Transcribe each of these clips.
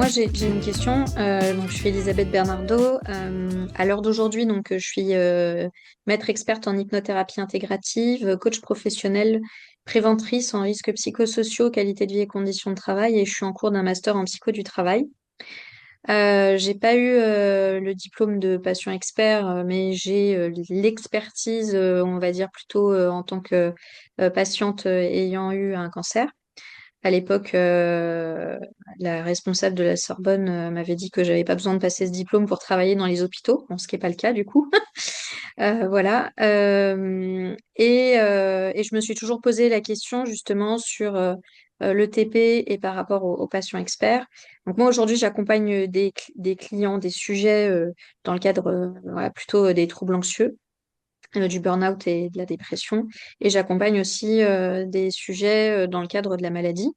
Moi, j'ai une question. Donc, je suis Elisabeth Bernardo. À l'heure d'aujourd'hui, je suis maître experte en hypnothérapie intégrative, coach professionnel, préventrice en risques psychosociaux, qualité de vie et conditions de travail, et je suis en cours d'un master en psycho du travail. J'ai pas eu le diplôme de patient expert, mais j'ai l'expertise, on va dire plutôt en tant que patiente ayant eu un cancer. À l'époque, la responsable de la Sorbonne m'avait dit que j'avais pas besoin de passer ce diplôme pour travailler dans les hôpitaux, bon, ce qui n'est pas le cas du coup. Voilà. Et je me suis toujours posé la question justement sur l'ETP et par rapport aux patients experts. Donc moi aujourd'hui, j'accompagne des clients, des sujets dans le cadre voilà, plutôt des troubles anxieux, du burn-out et de la dépression. Et j'accompagne aussi des sujets dans le cadre de la maladie,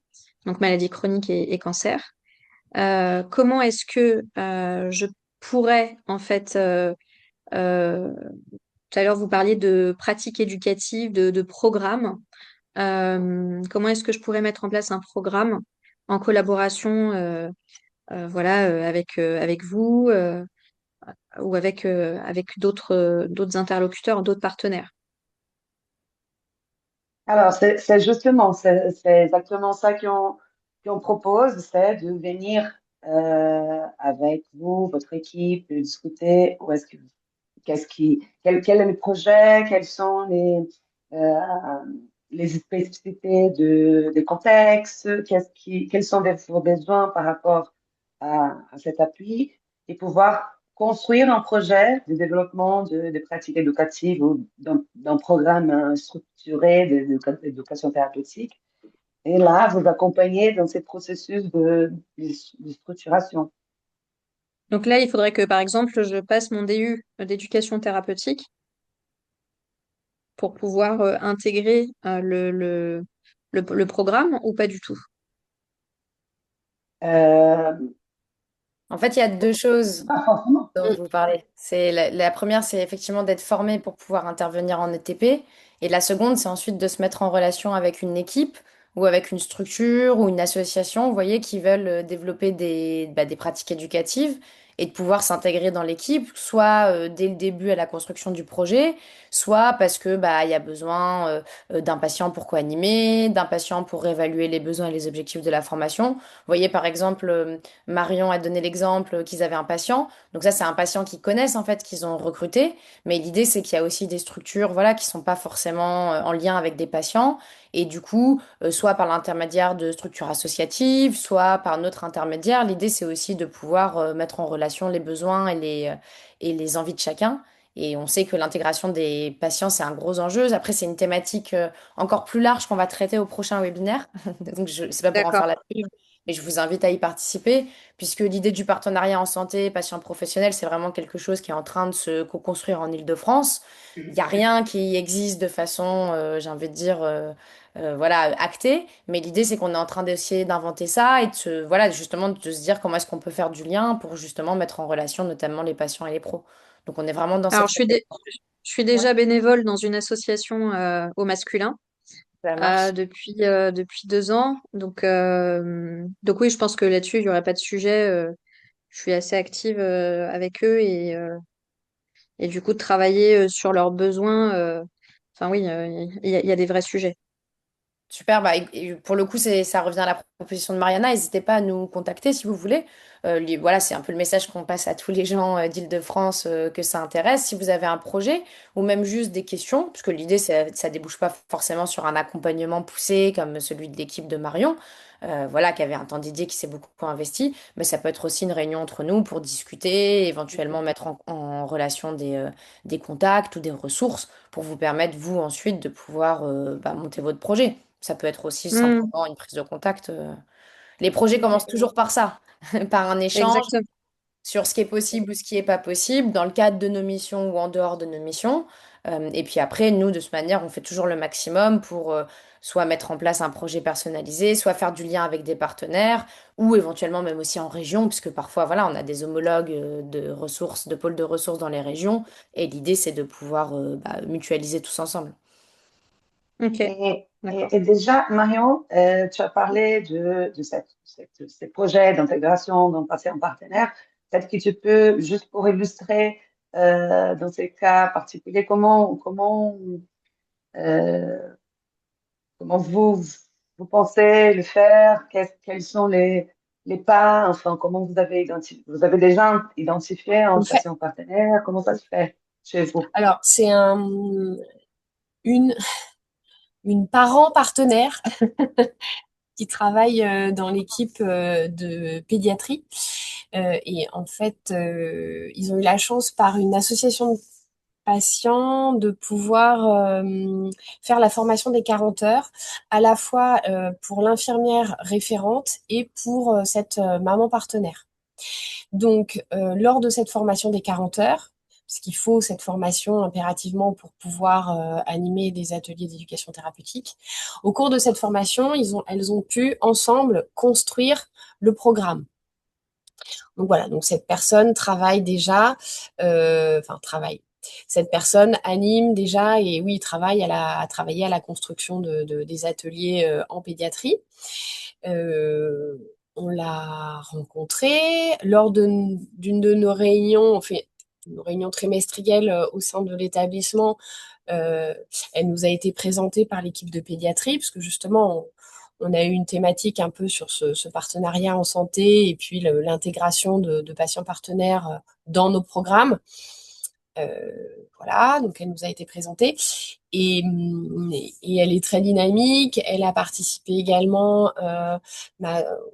donc maladie chronique et cancer. Comment est-ce que je pourrais, en fait, tout à l'heure vous parliez de pratiques éducatives, de programmes. Comment est-ce que je pourrais mettre en place un programme en collaboration, voilà, avec vous ou avec d'autres interlocuteurs, d'autres partenaires? Alors, c'est justement, c'est exactement ça qu'on propose, c'est de venir avec vous, votre équipe, de discuter où est-ce que, quel est le projet, quels sont euh, les spécificités de contexte, quels sont vos besoins par rapport à cet appui et pouvoir construire un projet de développement de pratiques éducatives ou d'un programme structuré d'éducation thérapeutique. Et là, vous accompagnez dans ces processus de structuration. Donc là, il faudrait que, par exemple, je passe mon DU d'éducation thérapeutique pour pouvoir intégrer le programme ou pas du tout. Euh, En fait, il y a deux choses Pas forcément. dont vous parlez. C'est la première, c'est effectivement d'être formé pour pouvoir intervenir en ETP. Et la seconde, c'est ensuite de se mettre en relation avec une équipe ou avec une structure ou une association, vous voyez, qui veulent développer des pratiques éducatives et de pouvoir s'intégrer dans l'équipe, soit dès le début à la construction du projet, soit parce que il y a besoin d'un patient pour co-animer, d'un patient pour évaluer les besoins et les objectifs de la formation. Vous voyez, par exemple, Marion a donné l'exemple qu'ils avaient un patient. Donc ça, c'est un patient qu'ils connaissent en fait, qu'ils ont recruté. Mais l'idée, c'est qu'il y a aussi des structures, voilà, qui sont pas forcément en lien avec des patients. Et du coup, soit par l'intermédiaire de structures associatives, soit par notre intermédiaire. L'idée, c'est aussi de pouvoir mettre en relation les besoins et les envies de chacun. Et on sait que l'intégration des patients, c'est un gros enjeu. Après, c'est une thématique encore plus large qu'on va traiter au prochain webinaire. Donc, je sais pas pour en D'accord. faire la pub, mais je vous invite à y participer puisque l'idée du partenariat en santé patient professionnel, c'est vraiment quelque chose qui est en train de se co-construire en Île-de-France. Il n'y a rien qui existe de façon, j'ai envie de dire, voilà, actée, mais l'idée, c'est qu'on est en train d'essayer d'inventer ça et voilà, justement, de se dire comment est-ce qu'on peut faire du lien pour justement mettre en relation notamment les patients et les pros. Donc, on est vraiment dans Alors, cette... je suis Ouais, déjà bénévole dans une association au masculin ça marche. depuis 2 ans. Donc oui, je pense que là-dessus, il n'y aurait pas de sujet. Je suis assez active avec eux et du coup, de travailler sur leurs besoins. Enfin oui, il y a des vrais sujets. Super, et pour le coup, ça revient à la proposition de Mariana. N'hésitez pas à nous contacter si vous voulez. Voilà, c'est un peu le message qu'on passe à tous les gens d'Île-de-France que ça intéresse. Si vous avez un projet ou même juste des questions, parce que l'idée, ça débouche pas forcément sur un accompagnement poussé comme celui de l'équipe de Marion, voilà, qui avait un temps dédié, qui s'est beaucoup investi, mais ça peut être aussi une réunion entre nous pour discuter, éventuellement mettre en relation des contacts ou des ressources pour vous permettre, vous, ensuite, de pouvoir monter votre projet. Ça peut être aussi Hmm, simplement une prise de contact. Les projets commencent toujours par ça, par un échange exactement. sur ce qui est possible ou ce qui n'est pas possible, dans le cadre de nos missions ou en dehors de nos missions. Et puis après, nous, de cette manière, on fait toujours le maximum pour soit mettre en place un projet personnalisé, soit faire du lien avec des partenaires, ou éventuellement même aussi en région, puisque parfois, voilà, on a des homologues de ressources, de pôles de ressources dans les régions, et l'idée, c'est de pouvoir mutualiser tous ensemble. Ok, d'accord. Et déjà, Marion, tu as parlé de ces projets d'intégration dans patient partenaire. Peut-être que tu peux, juste pour illustrer, dans ces cas particuliers, euh, comment vous pensez le faire? Quels sont les pas? Enfin, comment vous avez déjà identifié un En fait, patient partenaire? Comment ça se fait chez vous? alors, c'est une, une parent partenaire qui travaille dans l'équipe de pédiatrie. Et en fait, ils ont eu la chance par une association de patients de pouvoir faire la formation des 40 heures, à la fois pour l'infirmière référente et pour cette maman partenaire. Donc, lors de cette formation des 40 heures, parce qu'il faut cette formation impérativement pour pouvoir animer des ateliers d'éducation thérapeutique, au cours de cette formation, elles ont pu ensemble construire le programme. Donc voilà, donc cette personne travaille déjà, travaille. Cette personne anime déjà et oui, a travaillé à la construction des ateliers en pédiatrie. Euh, on l'a rencontrée lors d'une de nos réunions, on fait une réunion trimestrielle au sein de l'établissement. Euh, Elle nous a été présentée par l'équipe de pédiatrie, parce que justement, on a eu une thématique un peu sur ce partenariat en santé et puis l'intégration de patients partenaires dans nos programmes. Voilà, donc elle nous a été présentée et elle est très dynamique. Elle a participé également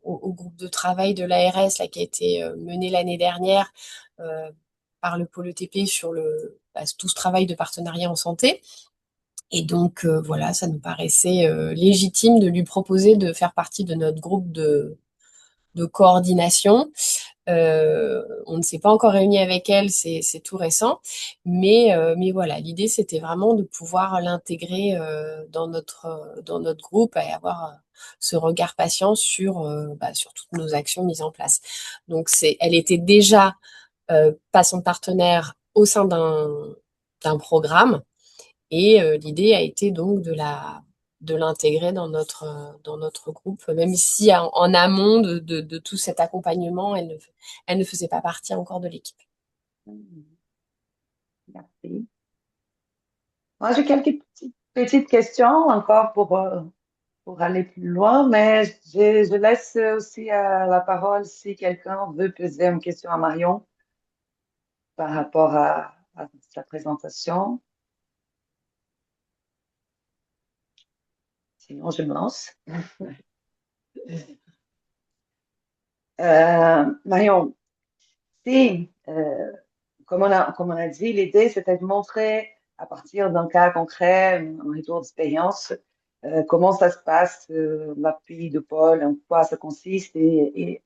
au groupe de travail de l'ARS là, qui a été mené l'année dernière par le pôle ETP sur tout ce travail de partenariat en santé. Et donc voilà, ça nous paraissait légitime de lui proposer de faire partie de notre groupe de coordination. On ne s'est pas encore réuni avec elle, c'est tout récent, mais voilà, l'idée c'était vraiment de pouvoir l'intégrer dans notre groupe et avoir ce regard patient sur toutes nos actions mises en place. Donc elle était déjà patiente partenaire au sein d'un programme et l'idée a été donc de l'intégrer dans notre groupe, même si en amont de tout cet accompagnement, elle ne faisait pas partie encore de l'équipe. Merci. Moi, j'ai quelques petites questions encore pour aller plus loin, mais je laisse aussi la parole si quelqu'un veut poser une question à Marion par rapport à sa présentation. Sinon, je me lance. Marion, si, comme on a dit, l'idée, c'était de montrer à partir d'un cas concret, un retour d'expérience, comment ça se passe, l'appui de Paul, en quoi ça consiste et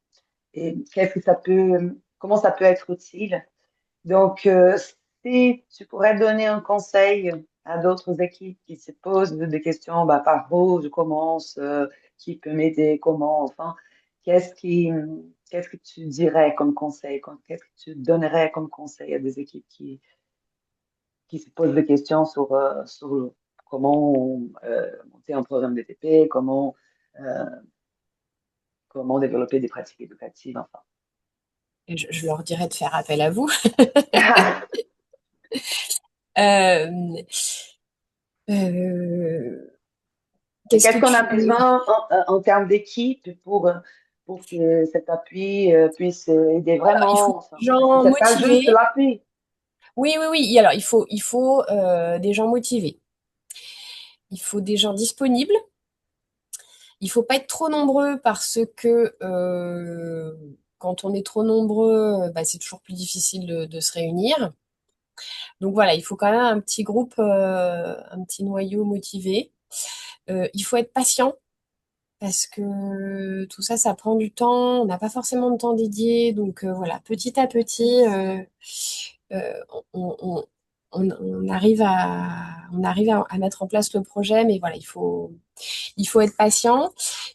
qu'est-ce que comment ça peut être utile. Donc, si tu pourrais donner un conseil à d'autres équipes qui se posent des questions, bah, par où je commence, qui peut m'aider, comment, enfin, qu'est-ce qui, qu'est-ce que tu dirais comme conseil, qu'est-ce que tu donnerais comme conseil à des équipes qui se posent des questions sur comment monter un programme DTP, euh, comment développer des pratiques éducatives, enfin. Et je leur dirais de faire appel à vous. Euh, euh, Qu'est-ce que Qu'est-ce qu'on a tu... besoin en termes d'équipe pour que cet appui puisse aider Il faut vraiment, enfin, des parce que gens c'est pas juste motivés. l'appui. Oui, oui, oui. Alors, il faut des gens motivés. Il faut des gens disponibles. Il faut pas être trop nombreux parce que quand on est trop nombreux, bah, c'est toujours plus difficile de se réunir. Donc voilà, il faut quand même un petit groupe, un petit noyau motivé. Il faut être patient parce que tout ça, ça prend du temps. On n'a pas forcément de temps dédié. Donc voilà, petit à petit, euh, on, on- on arrive à mettre en place le projet. Mais voilà, il faut être patient.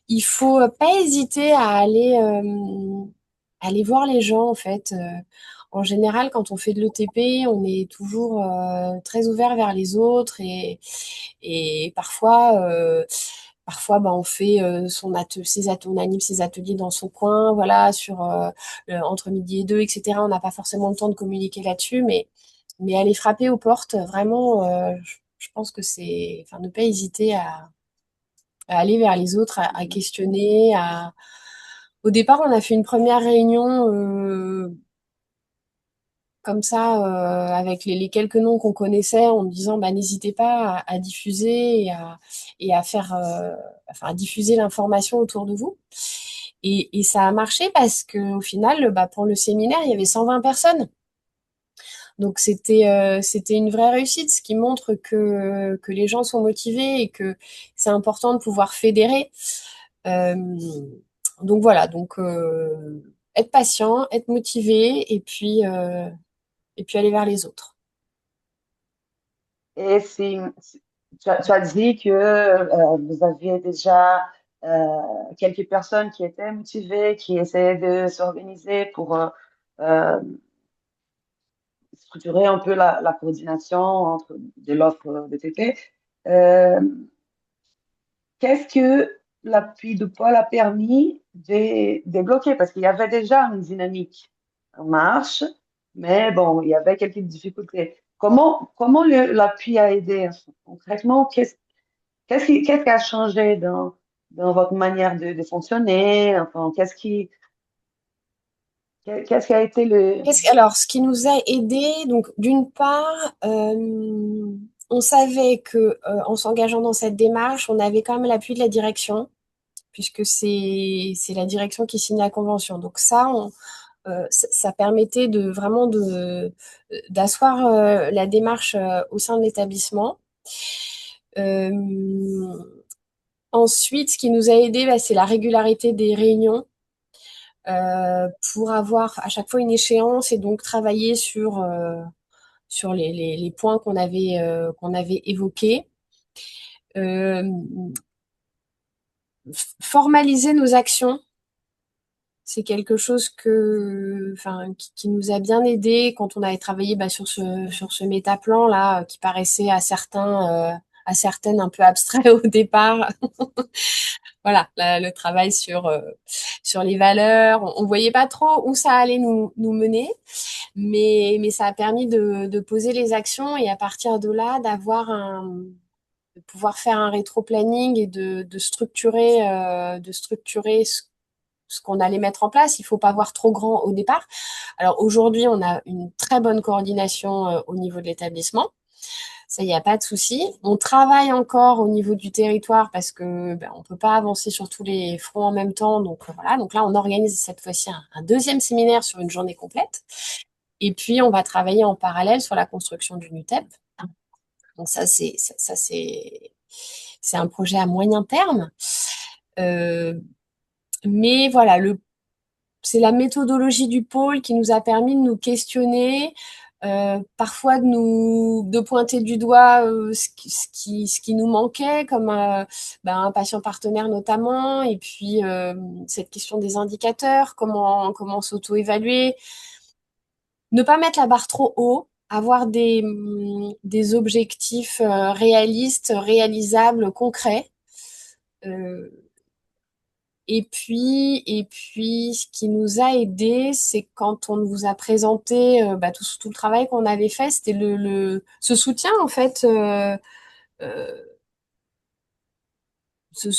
Il faut pas hésiter à aller voir les gens, en fait. en général, quand on fait de l'ETP, on est toujours très ouvert vers les autres et parfois, bah, on fait on anime ses ateliers dans son coin, voilà, entre midi et deux, etc. On n'a pas forcément le temps de communiquer là-dessus, mais aller frapper aux portes, vraiment, je pense que enfin, ne pas hésiter à aller vers les autres, à questionner, Au départ, on a fait une première réunion comme ça, avec les quelques noms qu'on connaissait, en disant bah, n'hésitez pas à diffuser et à faire, enfin, à diffuser l'information autour de vous. Et ça a marché parce que au final, bah, pour le séminaire, il y avait 120 personnes. Donc c'était une vraie réussite, ce qui montre que les gens sont motivés et que c'est important de pouvoir fédérer. Euh, donc voilà, être patient, être motivé et puis aller vers les autres. Et tu as dit que vous aviez déjà quelques personnes qui étaient motivées, qui essayaient de s'organiser pour structurer un peu la coordination entre de l'offre de TP. Euh, Qu'est-ce que l'appui de Paul a permis de débloquer? Parce qu'il y avait déjà une dynamique en marche, mais bon, il y avait quelques difficultés. Comment l'appui a aidé concrètement? Qu'est-ce qui a changé dans votre manière de fonctionner? Enfin, qu'est-ce qui a été le... Alors, ce qui nous a aidé, donc d'une part, on savait que en s'engageant dans cette démarche, on avait quand même l'appui de la direction, puisque c'est la direction qui signe la convention. Donc ça permettait de vraiment d'asseoir la démarche au sein de l'établissement. Euh, Ensuite, ce qui nous a aidé, bah, c'est la régularité des réunions pour avoir à chaque fois une échéance et donc travailler sur les points qu'on avait évoqués. Euh, Formaliser nos actions, c'est quelque chose enfin, qui nous a bien aidé quand on avait travaillé bah, sur ce métaplan là, qui paraissait à certaines un peu abstrait au départ. Voilà, le travail sur les valeurs. On voyait pas trop où ça allait nous mener, mais ça a permis de poser les actions et à partir de là, de pouvoir faire un rétro-planning et de structurer ce qu'on allait mettre en place. Il faut pas voir trop grand au départ. Alors aujourd'hui, on a une très bonne coordination au niveau de l'établissement. Ça, il n'y a pas de souci. On travaille encore au niveau du territoire parce que ben, on peut pas avancer sur tous les fronts en même temps. Donc voilà. Donc là, on organise cette fois-ci un deuxième séminaire sur une journée complète. Et puis, on va travailler en parallèle sur la construction d'une UTEP. Donc c'est un projet à moyen terme. Euh, mais voilà, c'est la méthodologie du pôle qui nous a permis de nous questionner, parfois de pointer du doigt ce qui nous manquait, comme ben, un patient partenaire notamment, et puis cette question des indicateurs, comment s'auto-évaluer, ne pas mettre la barre trop haut, avoir des objectifs réalistes, réalisables, concrets. Euh, et puis, ce qui nous a aidé, c'est quand on vous a présenté bah, tout le travail qu'on avait fait, c'était ce soutien en fait, euh, ce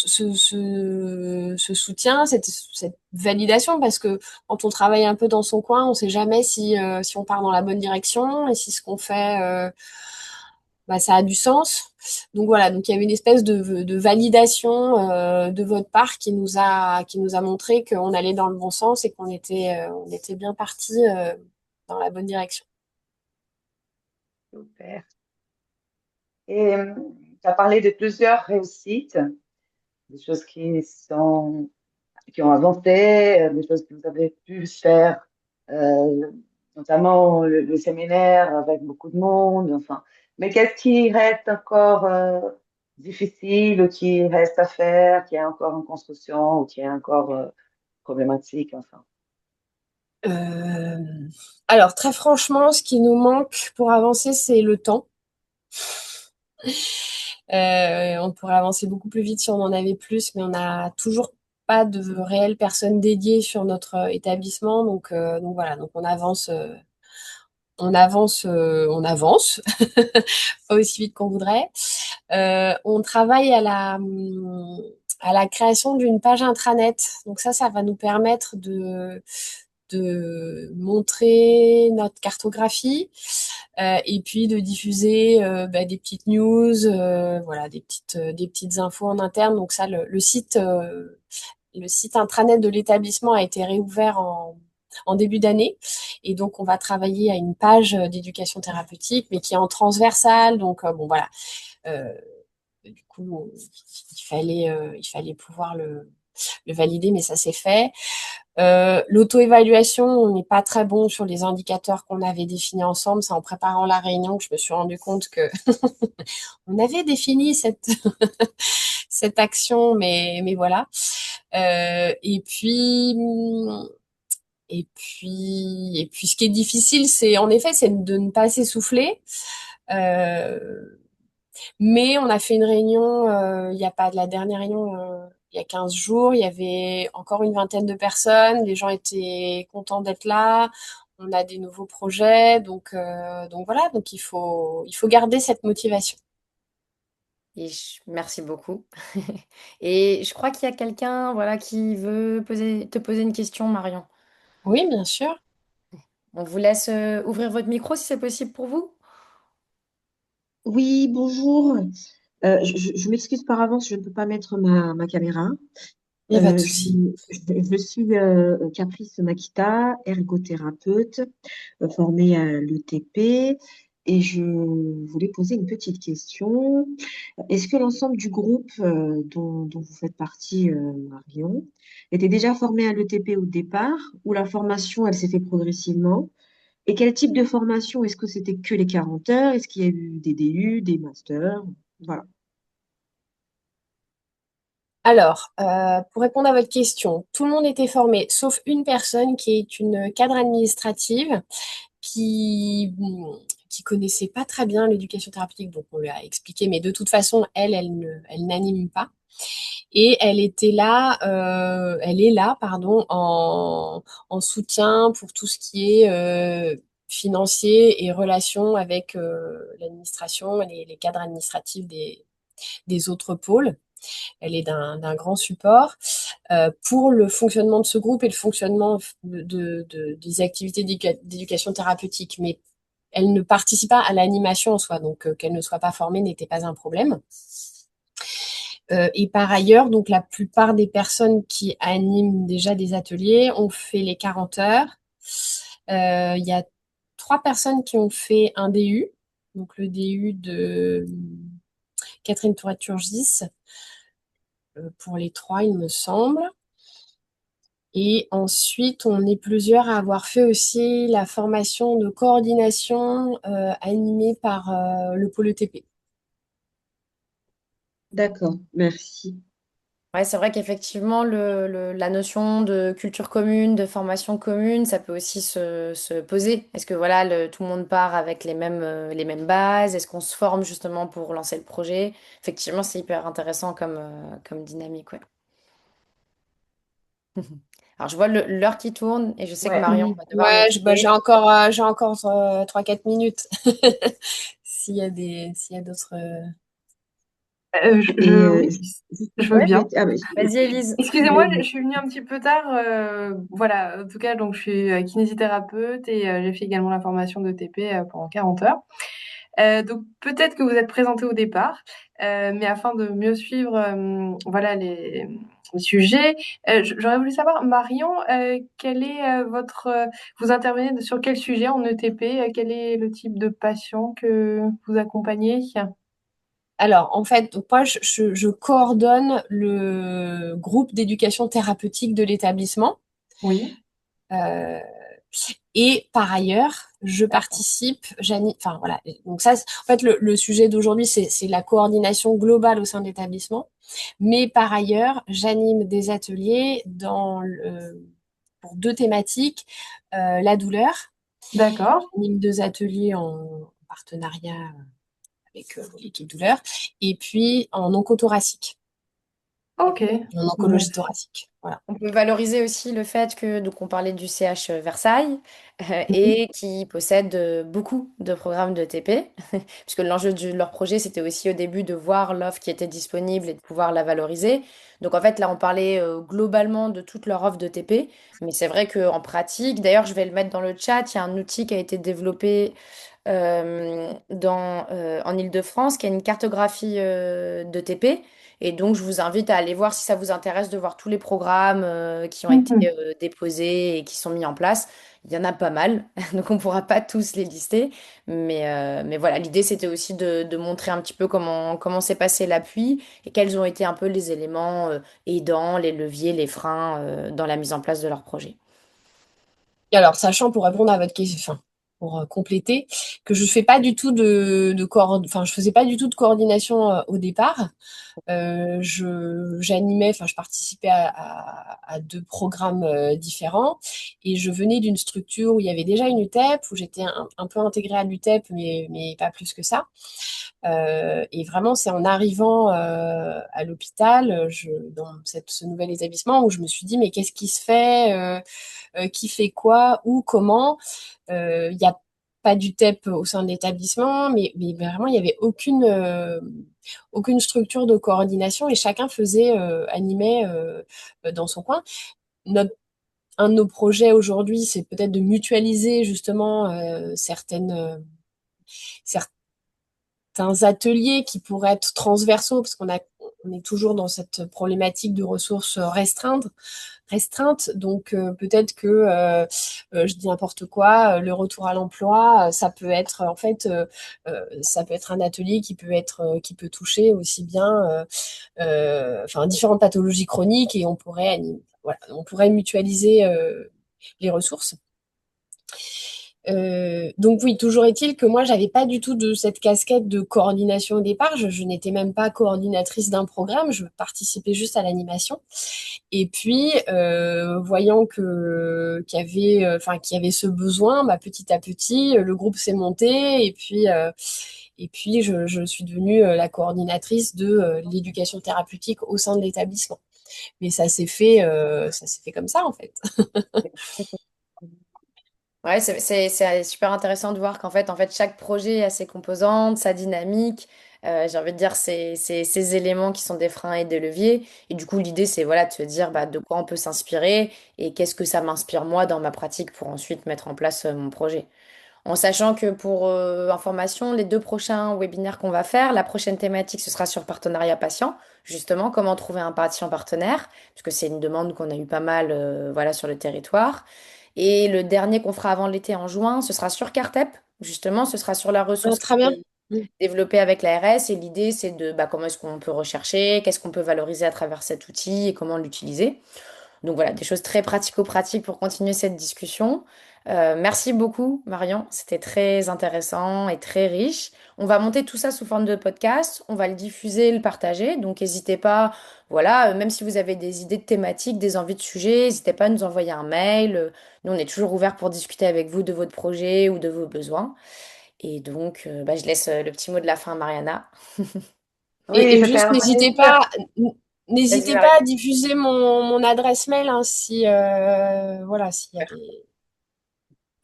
soutien, cette validation, parce que quand on travaille un peu dans son coin, on ne sait jamais si on part dans la bonne direction et si ce qu'on fait, bah, ça a du sens. Donc voilà, donc il y avait une espèce de validation de votre part qui nous a montré qu'on allait dans le bon sens et on était bien parti dans la bonne direction. Super. Et tu as parlé de plusieurs réussites, des choses qui ont avancé, des choses que vous avez pu faire, euh, notamment le séminaire avec beaucoup de monde, enfin. Mais qu'est-ce qui reste encore difficile ou qui reste à faire, qui est encore en construction ou qui est encore problématique, enfin. Euh, alors, très franchement, ce qui nous manque pour avancer, c'est le temps. On pourrait avancer beaucoup plus vite si on en avait plus, mais on n'a toujours pas de réelles personnes dédiées sur notre établissement. Donc voilà, donc on avance, pas aussi vite qu'on voudrait. On travaille à la création d'une page intranet. Donc ça va nous permettre de montrer notre cartographie et puis de diffuser des petites news, voilà, des petites infos en interne. Donc ça, le site intranet de l'établissement a été réouvert en début d'année. Et donc, on va travailler à une page d'éducation thérapeutique, mais qui est en transversale. Donc, bon, voilà. Euh, du coup, il fallait pouvoir le valider, mais ça s'est fait. L'auto-évaluation, on n'est pas très bon sur les indicateurs qu'on avait définis ensemble. C'est en préparant la réunion que je me suis rendu compte que on avait défini cette action, mais voilà. Et puis, ce qui est difficile, c'est en effet, c'est de ne pas s'essouffler. Euh, mais on a fait une réunion, il n'y a pas de la dernière réunion, il y a 15 jours, il y avait encore une vingtaine de personnes, les gens étaient contents d'être là, on a des nouveaux projets, donc voilà, donc il faut garder cette motivation. Merci beaucoup. Et je crois qu'il y a quelqu'un, voilà, qui veut te poser une question, Marion. Oui, bien sûr. On vous laisse ouvrir votre micro si c'est possible pour vous. Oui, bonjour. Je m'excuse par avance, je ne peux pas mettre ma caméra. Il n'y a pas de Je, souci. je suis Caprice Makita, ergothérapeute, formée à l'ETP, et je voulais poser une petite question. Est-ce que l'ensemble du groupe dont vous faites partie, Marion, était déjà formé à l'ETP au départ, ou la formation, elle s'est fait progressivement? Et quel type de formation? Est-ce que c'était que les 40 heures? Est-ce qu'il y a eu des DU, des masters? Voilà. Alors, pour répondre à votre question, tout le monde était formé, sauf une personne qui est une cadre administrative qui connaissait pas très bien l'éducation thérapeutique, donc on lui a expliqué, mais de toute façon, elle n'anime pas. Et elle est là, pardon, en soutien pour tout ce qui est financier et relation avec l'administration et les cadres administratifs des autres pôles. Elle est d'un grand support pour le fonctionnement de ce groupe et le fonctionnement des activités d'éducation thérapeutique. Mais elle ne participe pas à l'animation en soi, donc qu'elle ne soit pas formée n'était pas un problème. Et par ailleurs, donc la plupart des personnes qui animent déjà des ateliers ont fait les 40 heures. Il y a 3 personnes qui ont fait un DU, donc le DU de Catherine Tourette-Turgis, pour les 3, il me semble. Et ensuite, on est plusieurs à avoir fait aussi la formation de coordination animée par le pôle ETP. D'accord, merci. Ouais, c'est vrai qu'effectivement, la notion de culture commune, de formation commune, ça peut aussi se poser. Est-ce que voilà, tout le monde part avec les mêmes bases? Est-ce qu'on se forme justement pour lancer le projet? Effectivement, c'est hyper intéressant comme dynamique, ouais. Alors, je vois l'heure qui tourne et je sais que Ouais, Marion va devoir nous ouais, quitter. j'ai encore 3-4 minutes. S'il y a d'autres. Et Oui, je veux ouais, bien. Vas-y, Élise. Excusez-moi, je suis venue un petit peu tard. Voilà, en tout cas, donc je suis kinésithérapeute et j'ai fait également la formation de TP pendant 40 heures. Donc peut-être que vous êtes présenté au départ, mais afin de mieux suivre voilà, les sujets, j'aurais voulu savoir, Marion, quel est vous intervenez sur quel sujet en ETP? Quel est le type de patient que vous accompagnez? Alors, en fait, donc moi, je coordonne le groupe d'éducation thérapeutique de l'établissement. Oui, Euh, et par ailleurs, je d'accord. participe, enfin voilà. Donc ça, en fait, le sujet d'aujourd'hui, c'est la coordination globale au sein de l'établissement. Mais par ailleurs, j'anime des ateliers pour 2 thématiques, la douleur. D'accord. J'anime 2 ateliers en partenariat avec l'équipe douleur, et puis en oncothoracique, Ok. en oncologie thoracique. Voilà. On peut valoriser aussi le fait que, donc on parlait du CH Versailles, Mhm. et qui possède beaucoup de programmes de TP, puisque l'enjeu de leur projet, c'était aussi au début de voir l'offre qui était disponible et de pouvoir la valoriser. Donc en fait, là, on parlait globalement de toute leur offre de TP, mais c'est vrai qu'en pratique, d'ailleurs, je vais le mettre dans le chat, il y a un outil qui a été développé en Île-de-France, qui a une cartographie de TP. Et donc, je vous invite à aller voir si ça vous intéresse de voir tous les programmes qui ont été Mhm. déposés et qui sont mis en place. Il y en a pas mal, donc on ne pourra pas tous les lister. Mais voilà, l'idée, c'était aussi de montrer un petit peu comment s'est passé l'appui et quels ont été un peu les éléments aidants, les leviers, les freins dans la mise en place de leur projet. Et alors, sachant pour répondre à votre question, enfin, pour compléter, que je fais pas du tout enfin, je faisais pas du tout de coordination au départ. J'animais, enfin, je participais à 2 programmes différents, et je venais d'une structure où il y avait déjà une UTEP, où j'étais un peu intégrée à l'UTEP, mais pas plus que ça. Et vraiment, c'est en arrivant à l'hôpital, dans ce nouvel établissement, où je me suis dit, mais qu'est-ce qui se fait, qui fait quoi, où, comment. Il n'y a pas d'UTEP au sein de l'établissement, mais vraiment, il n'y avait aucune structure de coordination, et chacun animait dans son coin. Un de nos projets aujourd'hui, c'est peut-être de mutualiser justement certains ateliers qui pourraient être transversaux, parce on est toujours dans cette problématique de ressources restreintes. Donc peut-être que je dis n'importe quoi, le retour à l'emploi, ça peut être en fait, ça peut être un atelier qui peut toucher aussi bien, enfin, différentes pathologies chroniques, et voilà, on pourrait mutualiser les ressources. Donc oui, toujours est-il que moi, j'avais pas du tout de cette casquette de coordination au départ. Je n'étais même pas coordinatrice d'un programme, je participais juste à l'animation. Et puis, voyant qu'il y avait ce besoin, bah, petit à petit, le groupe s'est monté, et puis je suis devenue la coordinatrice de l'éducation thérapeutique au sein de l'établissement. Mais ça s'est fait comme ça en fait. Ouais, c'est super intéressant de voir qu'en fait, chaque projet a ses composantes, sa dynamique. J'ai envie de dire, c'est ces éléments qui sont des freins et des leviers. Et du coup, l'idée, c'est voilà, de se dire bah, de quoi on peut s'inspirer et qu'est-ce que ça m'inspire moi dans ma pratique pour ensuite mettre en place mon projet. En sachant que pour information, les 2 prochains webinaires qu'on va faire, la prochaine thématique, ce sera sur partenariat patient. Justement, comment trouver un patient partenaire, puisque c'est une demande qu'on a eu pas mal voilà, sur le territoire. Et le dernier qu'on fera avant l'été en juin, ce sera sur Cartep. Justement, ce sera sur la Ah, ressource très bien. développée avec l'ARS. Et l'idée, c'est de bah, comment est-ce qu'on peut rechercher, qu'est-ce qu'on peut valoriser à travers cet outil et comment l'utiliser. Donc voilà, des choses très pratico-pratiques pour continuer cette discussion. Merci beaucoup, Marion. C'était très intéressant et très riche. On va monter tout ça sous forme de podcast. On va le diffuser, le partager. Donc n'hésitez pas, voilà, même si vous avez des idées de thématiques, des envies de sujets, n'hésitez pas à nous envoyer un mail. Nous, on est toujours ouverts pour discuter avec vous de votre projet ou de vos besoins. Et donc, bah, je laisse le petit mot de la fin à Mariana. Oui, Et c'était juste, un plaisir. Vas-y, n'hésitez pas Marion. à diffuser mon adresse mail, hein, si voilà, s'il y a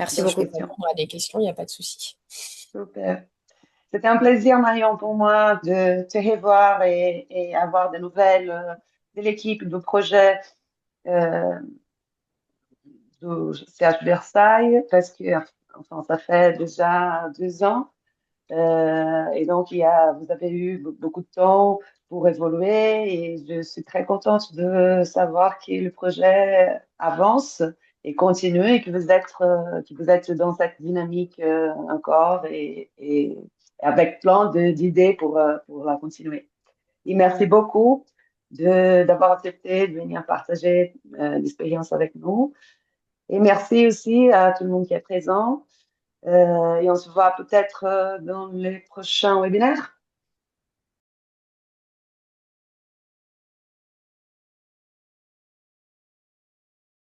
Merci D'autres si je beaucoup. peux questions. répondre à des questions, il n'y a pas de souci. Super. C'était un plaisir, Marion, pour moi de te revoir et avoir des nouvelles de l'équipe, du projet euh, du CH Versailles, parce que enfin, ça fait déjà 2 ans. Et donc, vous avez eu beaucoup de temps pour évoluer, et je suis très contente de savoir que le projet avance et continue, et que vous êtes dans cette dynamique encore, et avec plein d'idées pour la continuer. Et merci beaucoup d'avoir accepté de venir partager l'expérience avec nous. Et merci aussi à tout le monde qui est présent. Et on se voit peut-être dans les prochains webinaires.